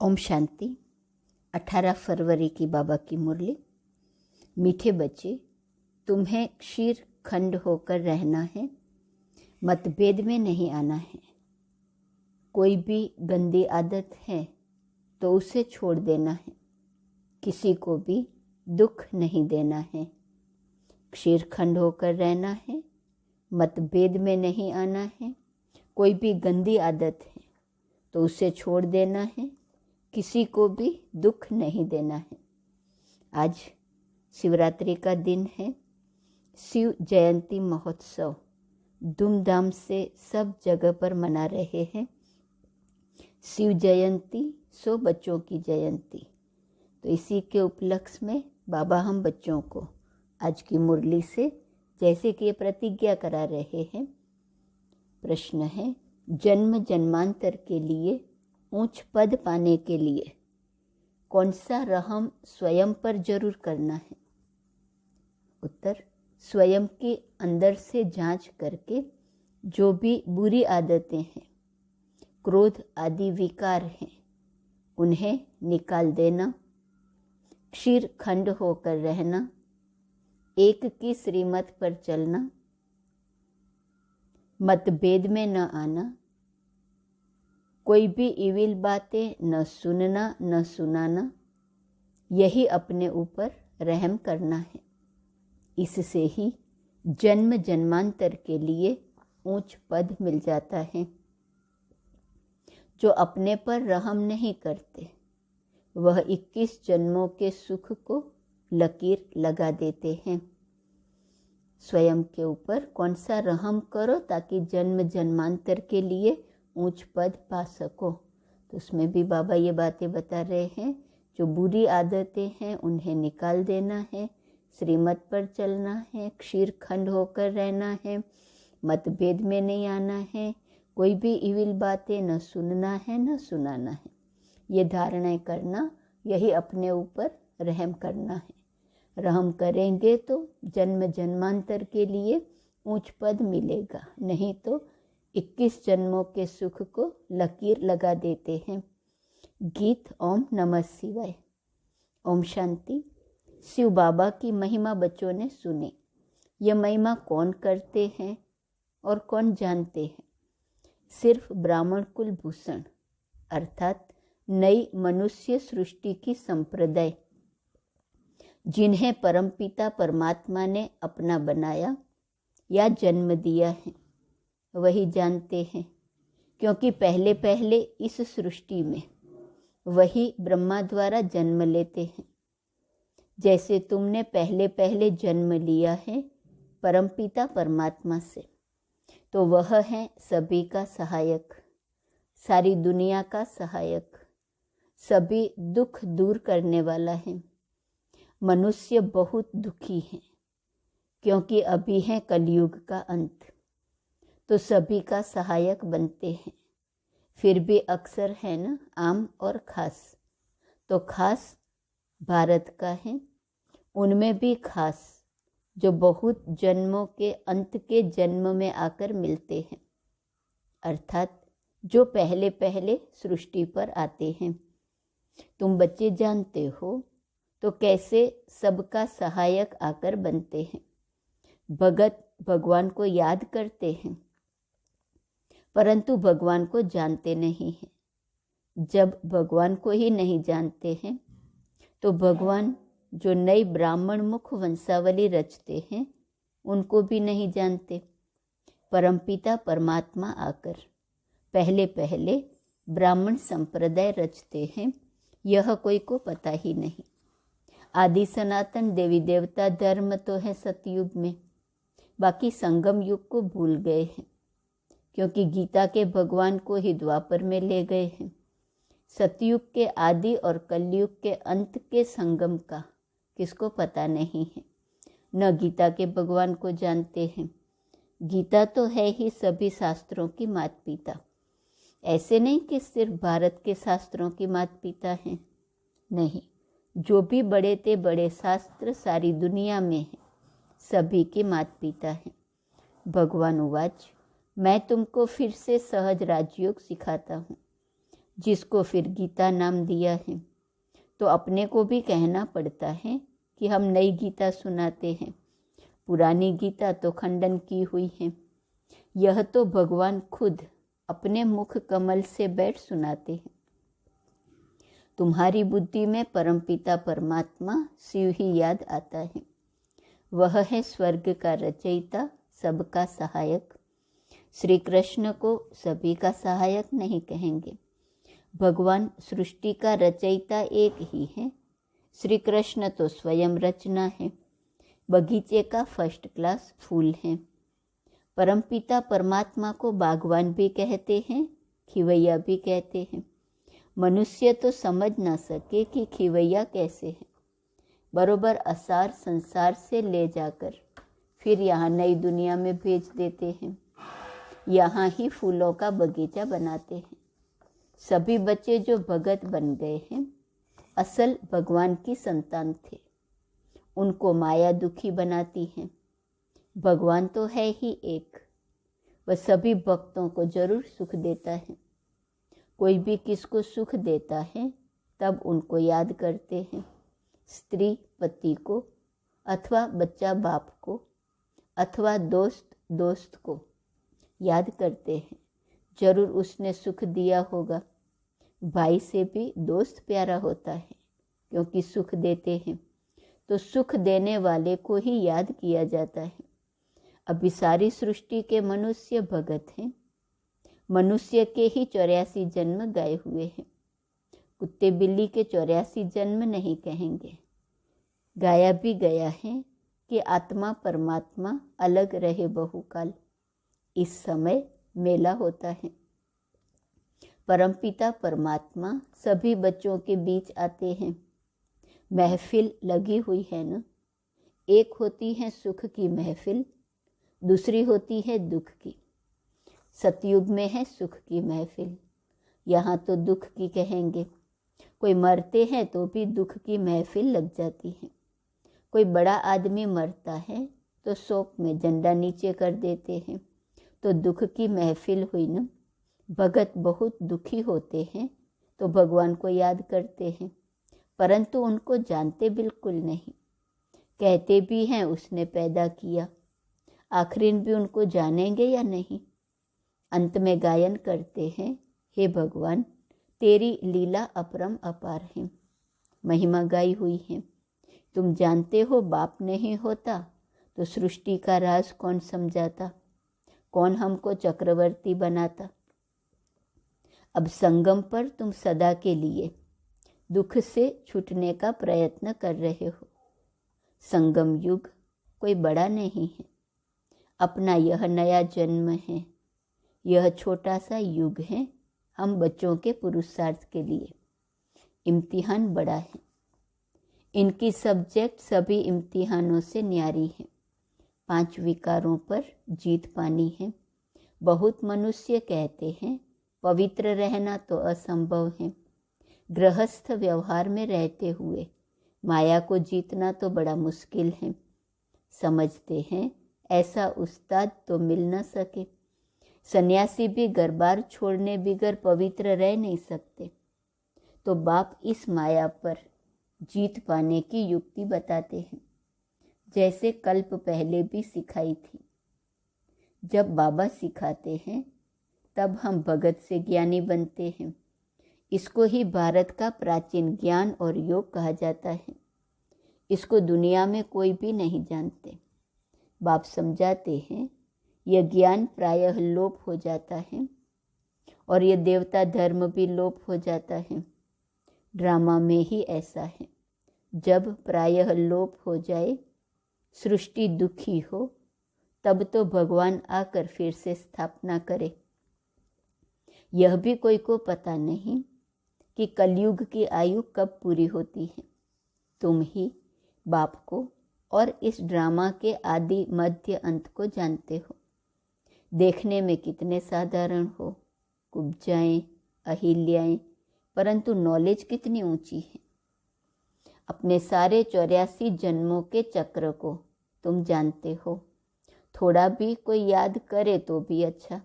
ओम शांति। 18 फरवरी की बाबा की मुरली। मीठे बच्चे, तुम्हें क्षीर खंड होकर रहना है, मतभेद में नहीं आना है। कोई भी गंदी आदत है तो उसे छोड़ देना है, किसी को भी दुख नहीं देना है। क्षीर खंड होकर रहना है, मतभेद में नहीं आना है। कोई भी गंदी आदत है तो उसे छोड़ देना है, किसी को भी दुख नहीं देना है। आज शिवरात्रि का दिन है। शिव जयंती महोत्सव धूमधाम से सब जगह पर मना रहे हैं। शिव जयंती 100 बच्चों की जयंती। तो इसी के उपलक्ष्य में बाबा हम बच्चों को आज की मुरली से जैसे कि ये प्रतिज्ञा करा रहे हैं। प्रश्न है, जन्म जन्मांतर के लिए ऊंच पद पाने के लिए कौन सा रहम स्वयं पर जरूर करना है? उत्तर, स्वयं के अंदर से जांच करके जो भी बुरी आदतें हैं, क्रोध आदि विकार हैं, उन्हें निकाल देना, क्षीर खंड होकर रहना, एक की श्रीमत पर चलना, मतभेद में न आना, कोई भी इविल बातें न सुनना न सुनाना, यही अपने ऊपर रहम करना है। इससे ही जन्म जन्मांतर के लिए ऊंच पद मिल जाता है। जो अपने पर रहम नहीं करते वह 21 जन्मों के सुख को लकीर लगा देते हैं। स्वयं के ऊपर कौन सा रहम करो ताकि जन्म जन्मांतर के लिए ऊंच पद पा सको। तो उसमें भी बाबा ये बातें बता रहे हैं, जो बुरी आदतें हैं उन्हें निकाल देना है, श्रीमत पर चलना है, क्षीर खंड होकर रहना है, मतभेद में नहीं आना है, कोई भी इविल बातें न सुनना है न सुनाना है। ये धारणाएं करना, यही अपने ऊपर रहम करना है। रहम करेंगे तो जन्म जन्मांतर के लिए ऊंच पद मिलेगा, नहीं तो 21 जन्मों के सुख को लकीर लगा देते हैं। गीत ओम नमः शिवाय। ओम शांति। शिव बाबा की महिमा बच्चों ने सुनी। यह महिमा कौन करते हैं और कौन जानते हैं? सिर्फ ब्राह्मण कुल भूषण अर्थात नई मनुष्य सृष्टि की संप्रदाय, जिन्हें परमपिता परमात्मा ने अपना बनाया या जन्म दिया है, वही जानते हैं। क्योंकि पहले पहले इस सृष्टि में वही ब्रह्मा द्वारा जन्म लेते हैं। जैसे तुमने पहले पहले जन्म लिया है परमपिता परमात्मा से, तो वह है सभी का सहायक, सारी दुनिया का सहायक, सभी दुख दूर करने वाला है। मनुष्य बहुत दुखी है क्योंकि अभी है कलयुग का अंत, तो सभी का सहायक बनते हैं। फिर भी अक्सर है ना आम और खास, तो खास भारत का है, उनमें भी खास जो बहुत जन्मों के अंत के जन्म में आकर मिलते हैं, अर्थात जो पहले पहले सृष्टि पर आते हैं। तुम बच्चे जानते हो तो कैसे सबका सहायक आकर बनते हैं। भगत भगवान को याद करते हैं परंतु भगवान को जानते नहीं हैं। जब भगवान को ही नहीं जानते हैं तो भगवान जो नई ब्राह्मण मुख वंशावली रचते हैं उनको भी नहीं जानते। परमपिता परमात्मा आकर पहले पहले ब्राह्मण संप्रदाय रचते हैं, यह कोई को पता ही नहीं। आदि सनातन देवी देवता धर्म तो है सतयुग में, बाकी संगम युग को भूल गए हैं, क्योंकि गीता के भगवान को ही द्वापर में ले गए हैं। सतयुग के आदि और कलयुग के अंत के संगम का किसको पता नहीं है, न गीता के भगवान को जानते हैं। गीता तो है ही सभी शास्त्रों की माता पिता। ऐसे नहीं कि सिर्फ भारत के शास्त्रों की माता पिता हैं, नहीं, जो भी बड़े ते बड़े शास्त्र सारी दुनिया में हैं, सभी के माता पिता हैं। भगवान उवाच, मैं तुमको फिर से सहज राजयोग सिखाता हूँ। जिसको फिर गीता नाम दिया है। तो अपने को भी कहना पड़ता है कि हम नई गीता सुनाते हैं, पुरानी गीता तो खंडन की हुई है। यह तो भगवान खुद अपने मुख कमल से बैठ सुनाते हैं। तुम्हारी बुद्धि में परमपिता परमात्मा शिव ही याद आता है। वह है स्वर्ग का रचयिता, सबका सहायक। श्री कृष्ण को सभी का सहायक नहीं कहेंगे। भगवान सृष्टि का रचयिता एक ही है। श्री कृष्ण तो स्वयं रचना है, बगीचे का फर्स्ट क्लास फूल है। परमपिता परमात्मा को बागवान भी कहते हैं, खिवैया भी कहते हैं। मनुष्य तो समझ ना सके कि खिवैया कैसे है। बरोबर असार संसार से ले जाकर फिर यहाँ नई दुनिया में भेज देते हैं। यहाँ ही फूलों का बगीचा बनाते हैं। सभी बच्चे जो भगत बन गए हैं असल भगवान की संतान थे। उनको माया दुखी बनाती है। भगवान तो है ही एक, वह सभी भक्तों को जरूर सुख देता है। कोई भी किसको सुख देता है तब उनको याद करते हैं। स्त्री पति को, अथवा बच्चा बाप को, अथवा दोस्त दोस्त को याद करते हैं। जरूर उसने सुख दिया होगा। भाई से भी दोस्त प्यारा होता है क्योंकि सुख देते हैं। तो सुख देने वाले को ही याद किया जाता है। अभी सारी सृष्टि के मनुष्य भगत हैं। मनुष्य के ही 84 जन्म गए हुए हैं। कुत्ते बिल्ली के 84 जन्म नहीं कहेंगे। गाया भी गया है कि आत्मा परमात्मा अलग रहे बहुकाल। इस समय मेला होता है। परमपिता परमात्मा सभी बच्चों के बीच आते हैं। महफिल लगी हुई है ना। एक होती है सुख की महफिल, दूसरी होती है दुख की। सतयुग में है सुख की महफिल, यहाँ तो दुख की कहेंगे। कोई मरते हैं तो भी दुख की महफिल लग जाती है। कोई बड़ा आदमी मरता है तो शोक में झंडा नीचे कर देते हैं, तो दुख की महफिल हुई ना। भगत बहुत दुखी होते हैं तो भगवान को याद करते हैं, परंतु उनको जानते बिल्कुल नहीं। कहते भी हैं उसने पैदा किया, आखिर भी उनको जानेंगे या नहीं। अंत में गायन करते हैं, हे भगवान तेरी लीला अपरम अपार है। महिमा गाई हुई है। तुम जानते हो बाप नहीं होता तो सृष्टि का राज कौन समझाता, कौन हमको चक्रवर्ती बनाता। अब संगम पर तुम सदा के लिए दुख से छूटने का प्रयत्न कर रहे हो। संगम युग कोई बड़ा नहीं है। अपना यह नया जन्म है। यह छोटा सा युग है हम बच्चों के पुरुषार्थ के लिए। इम्तिहान बड़ा है। इनकी सब्जेक्ट सभी इम्तिहानों से न्यारी है। 5 विकारों पर जीत पानी है। बहुत मनुष्य कहते हैं पवित्र रहना तो असंभव है। गृहस्थ व्यवहार में रहते हुए माया को जीतना तो बड़ा मुश्किल है। समझते हैं ऐसा उस्ताद तो मिल न सके। सन्यासी भी घर बार छोड़ने बिगर पवित्र रह नहीं सकते। तो बाप इस माया पर जीत पाने की युक्ति बताते हैं, जैसे कल्प पहले भी सिखाई थी। जब बाबा सिखाते हैं तब हम भगत से ज्ञानी बनते हैं। इसको ही भारत का प्राचीन ज्ञान और योग कहा जाता है। इसको दुनिया में कोई भी नहीं जानते। बाप समझाते हैं यह ज्ञान प्रायः लोप हो जाता है और यह देवता धर्म भी लोप हो जाता है। ड्रामा में ही ऐसा है। जब प्रायः लोप हो जाए, सृष्टि दुखी हो, तब तो भगवान आकर फिर से स्थापना करे। यह भी कोई को पता नहीं कि कलयुग की आयु कब पूरी होती है। तुम ही बाप को और इस ड्रामा के आदि मध्य अंत को जानते हो। देखने में कितने साधारण हो, कुब्जाएं, अहिल्याएं, परंतु नॉलेज कितनी ऊंची है। अपने सारे 84 जन्मों के चक्र को तुम जानते हो। थोड़ा भी कोई याद करे तो भी अच्छा।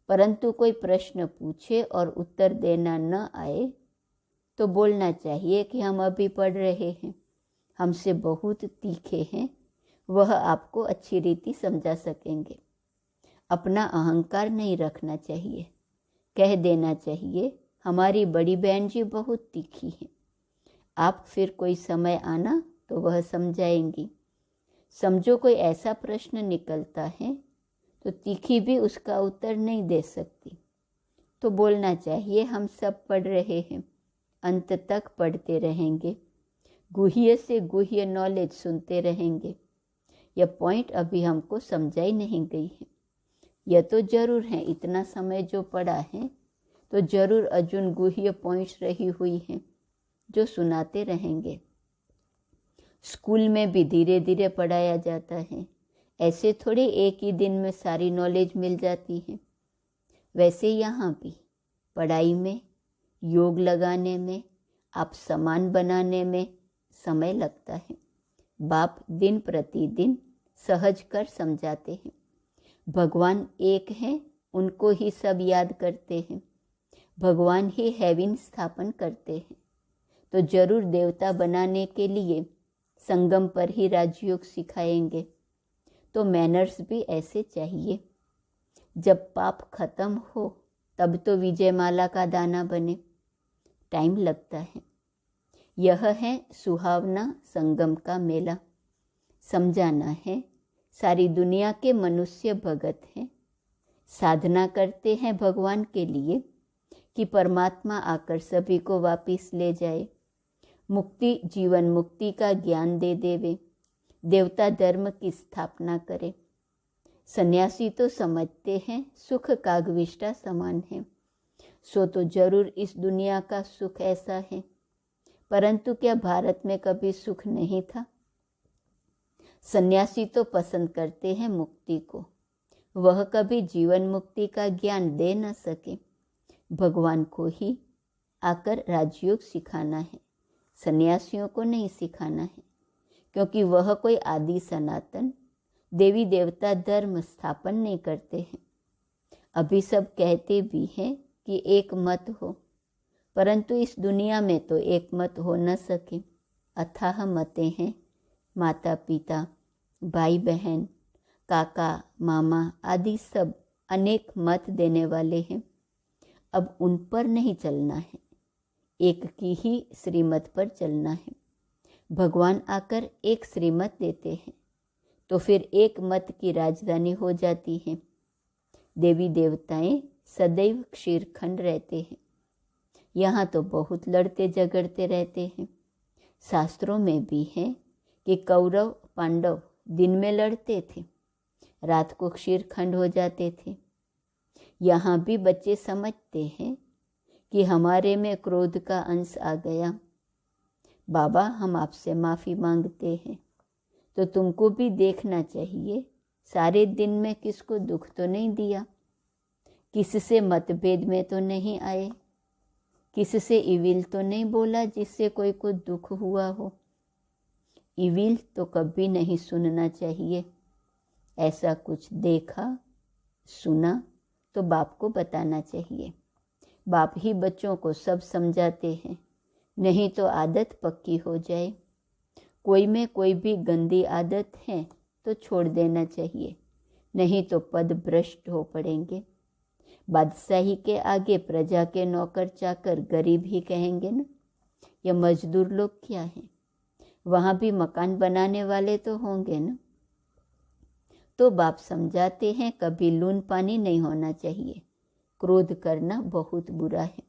परंतु कोई प्रश्न पूछे और उत्तर देना न आए तो बोलना चाहिए कि हम अभी पढ़ रहे हैं, हमसे बहुत तीखे हैं, वह आपको अच्छी रीति समझा सकेंगे। अपना अहंकार नहीं रखना चाहिए, कह देना चाहिए हमारी बड़ी बहन जी बहुत तीखी हैं, आप फिर कोई समय आना तो वह समझाएंगी। समझो कोई ऐसा प्रश्न निकलता है तो तीखी भी उसका उत्तर नहीं दे सकती, तो बोलना चाहिए हम सब पढ़ रहे हैं, अंत तक पढ़ते रहेंगे, गुह्य से गुह्य नॉलेज सुनते रहेंगे। यह पॉइंट अभी हमको समझाई नहीं गई है। यह तो जरूर है, इतना समय जो पढ़ा है तो जरूर अर्जुन गुह्य पॉइंट्स रही हुई हैं जो सुनाते रहेंगे। स्कूल में भी धीरे धीरे पढ़ाया जाता है, ऐसे थोड़े एक ही दिन में सारी नॉलेज मिल जाती है। वैसे यहाँ भी पढ़ाई में, योग लगाने में, आप समान बनाने में समय लगता है। बाप दिन प्रतिदिन सहज कर समझाते हैं। भगवान एक हैं, उनको ही सब याद करते हैं। भगवान ही हेवन स्थापन करते हैं, तो जरूर देवता बनाने के लिए संगम पर ही राजयोग सिखाएंगे। तो मैनर्स भी ऐसे चाहिए। जब पाप खत्म हो तब तो विजयमाला का दाना बने, टाइम लगता है। यह है सुहावना संगम का मेला। समझाना है सारी दुनिया के मनुष्य भगत हैं, साधना करते हैं भगवान के लिए कि परमात्मा आकर सभी को वापिस ले जाए, मुक्ति जीवन मुक्ति का ज्ञान दे देवे, देवता धर्म की स्थापना करे। सन्यासी तो समझते हैं सुख कागविष्टा समान है, सो तो जरूर इस दुनिया का सुख ऐसा है, परंतु क्या भारत में कभी सुख नहीं था? सन्यासी तो पसंद करते हैं मुक्ति को, वह कभी जीवन मुक्ति का ज्ञान दे न सके। भगवान को ही आकर राजयोग सिखाना है, सन्यासियों को नहीं सिखाना है, क्योंकि वह कोई आदि सनातन देवी देवता धर्म स्थापन नहीं करते हैं। अभी सब कहते भी हैं कि एक मत हो, परंतु इस दुनिया में तो एक मत हो न सके। अथाह मतें हैं, माता पिता, भाई बहन, काका मामा आदि सब अनेक मत देने वाले हैं। अब उन पर नहीं चलना है, एक की ही श्रीमत पर चलना है। भगवान आकर एक श्रीमत देते हैं तो फिर एक मत की राजधानी हो जाती है। देवी देवताएं सदैव क्षीरखंड रहते हैं, यहाँ तो बहुत लड़ते झगड़ते रहते हैं। शास्त्रों में भी है कि कौरव पांडव दिन में लड़ते थे, रात को क्षीरखंड हो जाते थे। यहाँ भी बच्चे समझते हैं कि हमारे में क्रोध का अंश आ गया, बाबा हम आपसे माफ़ी मांगते हैं। तो तुमको भी देखना चाहिए सारे दिन में किसको दुख तो नहीं दिया, किससे मतभेद में तो नहीं आए, किससे इविल तो नहीं बोला जिससे कोई को दुख हुआ हो। इविल तो कभी नहीं सुनना चाहिए। ऐसा कुछ देखा सुना तो बाप को बताना चाहिए। बाप ही बच्चों को सब समझाते हैं, नहीं तो आदत पक्की हो जाए। कोई में कोई भी गंदी आदत है तो छोड़ देना चाहिए, नहीं तो पद भ्रष्ट हो पड़ेंगे। बादशाही के आगे प्रजा के नौकर चाकर गरीब ही कहेंगे ना, या मजदूर लोग क्या हैं? वहाँ भी मकान बनाने वाले तो होंगे ना। तो बाप समझाते हैं कभी लून पानी नहीं होना चाहिए, क्रोध करना बहुत बुरा है।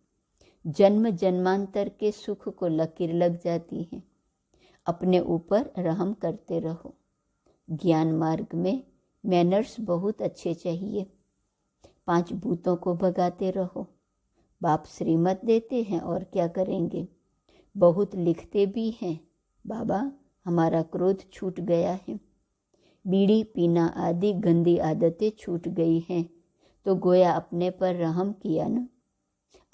जन्म जन्मांतर के सुख को लकीर लग जाती है। अपने ऊपर रहम करते रहो। ज्ञान मार्ग में मैनर्स बहुत अच्छे चाहिए। 5 भूतों को भगाते रहो। बाप श्रीमत देते हैं और क्या करेंगे। बहुत लिखते भी हैं, बाबा हमारा क्रोध छूट गया है, बीड़ी पीना आदि गंदी आदतें छूट गई हैं, तो गोया अपने पर रहम किया न।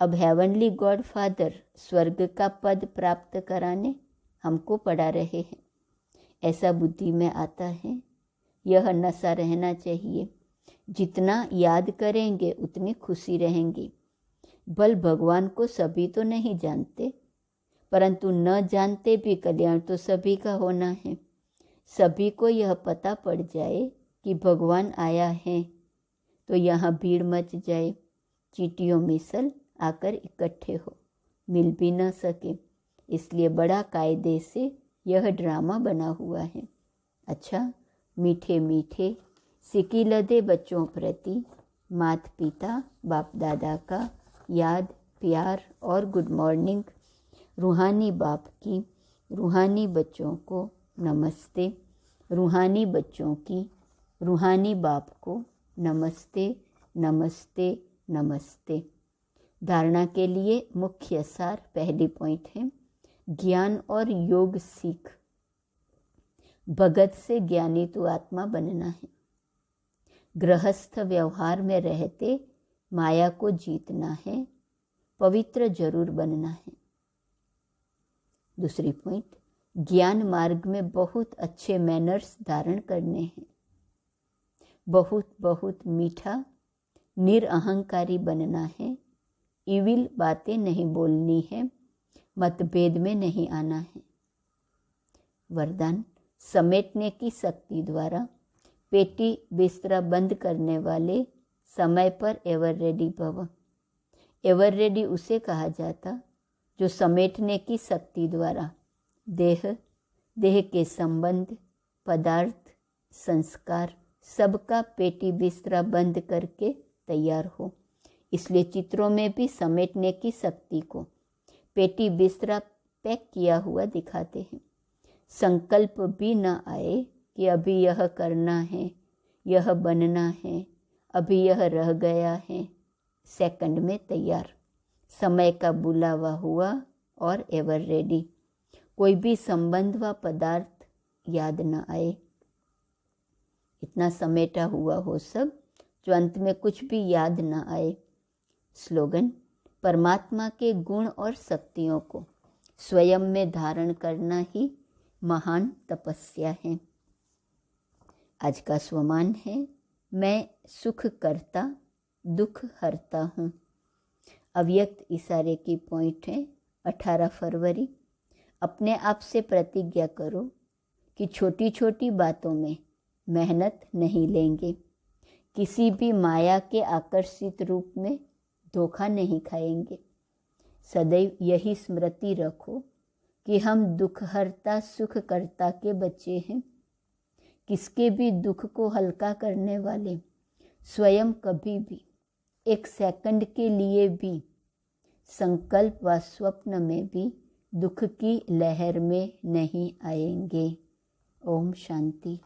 अब हेवनली गॉड फादर स्वर्ग का पद प्राप्त कराने हमको पढ़ा रहे हैं। ऐसा बुद्धि में आता है। यह नशा रहना चाहिए। जितना याद करेंगे उतनी खुशी रहेंगी। बल भगवान को सभी तो नहीं जानते, परंतु न जानते भी कल्याण तो सभी का होना है। सभी को यह पता पड़ जाए कि भगवान आया है तो यहाँ भीड़ मच जाए, चींटियों मिसल आकर इकट्ठे हो, मिल भी न सके। इसलिए बड़ा कायदे से यह ड्रामा बना हुआ है। अच्छा, मीठे मीठे सिकी लदे बच्चों प्रति माता पिता बाप दादा का याद, प्यार और गुड मॉर्निंग। रूहानी बाप की रूहानी बच्चों को नमस्ते। रूहानी बच्चों की रूहानी बाप को नमस्ते नमस्ते नमस्ते। धारणा के लिए मुख्य सार, पहली पॉइंट है ज्ञान और योग सीख। भगत से ज्ञानी तो आत्मा बनना है। गृहस्थ व्यवहार में रहते माया को जीतना है, पवित्र जरूर बनना है। दूसरी पॉइंट, ज्ञान मार्ग में बहुत अच्छे मैनर्स धारण करने हैं। बहुत बहुत मीठा निरअहंकारी बनना है। इविल बातें नहीं बोलनी है, मतभेद में नहीं आना है। वरदान, समेटने की शक्ति द्वारा पेटी बिस्तरा बंद करने वाले समय पर एवर रेडी भव। एवर रेडी उसे कहा जाता जो समेटने की शक्ति द्वारा देह के संबंध, पदार्थ, संस्कार सबका पेटी बिस्तरा बंद करके तैयार हो। इसलिए चित्रों में भी समेटने की शक्ति को पेटी बिस्तरा पैक किया हुआ दिखाते हैं। संकल्प भी न आए कि अभी यह करना है, यह बनना है, अभी यह रह गया है। सेकंड में तैयार, समय का बुलावा हुआ और एवर रेडी। कोई भी संबंध व पदार्थ याद न आए। इतना समेटा हुआ हो सब जो अंत में कुछ भी याद न आए। स्लोगन, परमात्मा के गुण और शक्तियों को स्वयं में धारण करना ही महान तपस्या है। आज का स्वमान है, मैं सुख करता दुख हरता हूँ। अव्यक्त इशारे की पॉइंट है 18 फरवरी। अपने आप से प्रतिज्ञा करो कि छोटी छोटी बातों में मेहनत नहीं लेंगे, किसी भी माया के आकर्षित रूप में धोखा नहीं खाएंगे। सदैव यही स्मृति रखो कि हम दुखहर्ता सुखकर्ता के बच्चे हैं। किसके भी दुख को हल्का करने वाले, स्वयं कभी भी एक सेकंड के लिए भी संकल्प व स्वप्न में भी दुख की लहर में नहीं आएंगे। ओम शांति।